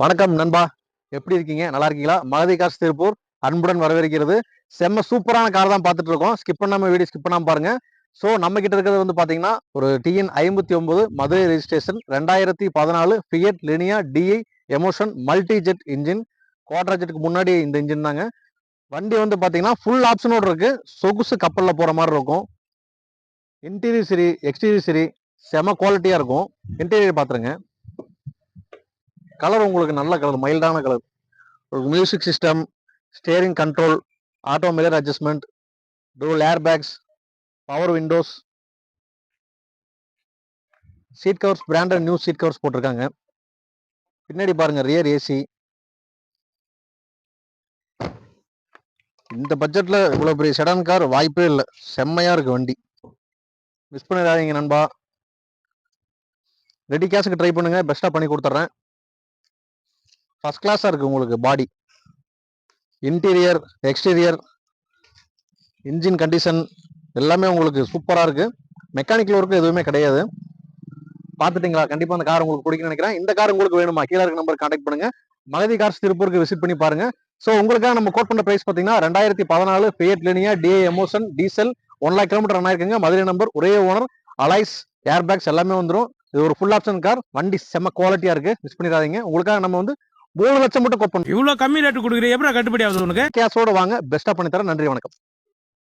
வணக்கம் நண்பா, எப்படி இருக்கீங்க? நல்லா இருக்கீங்களா? மகதி கார்ஸ் திருப்பூர் அன்புடன் வரவேற்கிறது. செம்ம சூப்பரான கார் தான் பார்த்துட்டு இருக்கோம். ஸ்கிப் பண்ணாம வீடியோ ஸ்கிப் பண்ணாம பாருங்க. ஸோ நம்ம கிட்ட இருக்கிறது வந்து பாத்தீங்கன்னா ஒரு TN 59 Madurai registration 2014 Fiat Linea DI emotion multijet engine. Quadra ஜெட்டுக்கு முன்னாடி இந்த இன்ஜின் தாங்க. வண்டி வந்து பாத்தீங்கன்னா ஃபுல் ஆப்ஷனோட இருக்கு. சொகுசு கப்பல்ல போற மாதிரி இருக்கும். இன்டீரியர் சரி எக்ஸ்டீரியர் சரி செம குவாலிட்டியா இருக்கும். இன்டீரியர் பாத்துருங்க. கலர் உங்களுக்கு நல்ல கலர், மைல்டான கலர். ஒரு music system, steering control, auto mirror adjustment, dual air bags, power windows, seat covers branded new seat covers போட்டிருக்காங்க. பின்னாடி பாருங்க ரியர் ஏசி. இந்த பட்ஜெட்ல இவ்வளவு பெரிய செடான் கார் வாய்ப்பே இல்லை. செம்மையா இருக்கு வண்டி. மிஸ் பண்ணிடாதீங்க நண்பா. ரெடி கேஷுக்கு ட்ரை பண்ணுங்க, பெஸ்டா பண்ணி கொடுத்துட்றேன். ஃபர்ஸ்ட் கிளாஸா இருக்கு உங்களுக்கு பாடி, இன்டீரியர், எக்ஸ்டீரியர், இன்ஜின் கண்டிஷன் எல்லாமே உங்களுக்கு சூப்பரா இருக்கு. மெக்கானிக்கல் ஒர்க்கு எதுவுமே கிடையாது. பாத்துட்டீங்களா? கண்டிப்பா அந்த கார் உங்களுக்கு பிடிக்கும்னு நினைக்கிறேன். இந்த கார் உங்களுக்கு வேணுமா? கீழே இருக்க நம்பர் கான்டாக்ட் பண்ணுங்க. மகதி கார்ஸ் திருப்பூருக்கு விசிட் பண்ணி பாருங்க. சோ உங்களுக்காக நம்ம கோட் பண்ண பிரைஸ் பாத்தீங்கன்னா 2014 Fiat Linea DI emotion diesel 1 lakh kilometre run ஆயிருக்குங்க. மதுரை நம்பர், ஒரே ஓனர், அலைஸ், ஏர் பேக்ஸ் எல்லாமே வந்துடும். இது ஒரு ஃபுல் ஆப்ஷன் கார். வண்டி செம்ம குவாலிட்டியா இருக்கு, மிஸ் பண்ணிடாதீங்க. உங்களுக்காக நம்ம வந்து 3 லட்சம் மட்டும் கோட் பண்ணுவோம். இவ்வளவு கம்மி ரேட்டு கொடுக்குறீங்க, எப்படி கட்டுப்படி ஆகுது உனக்கு? கேஷோட வாங்க, பெஸ்டா பண்ணி தரேன். நன்றி, வணக்கம்.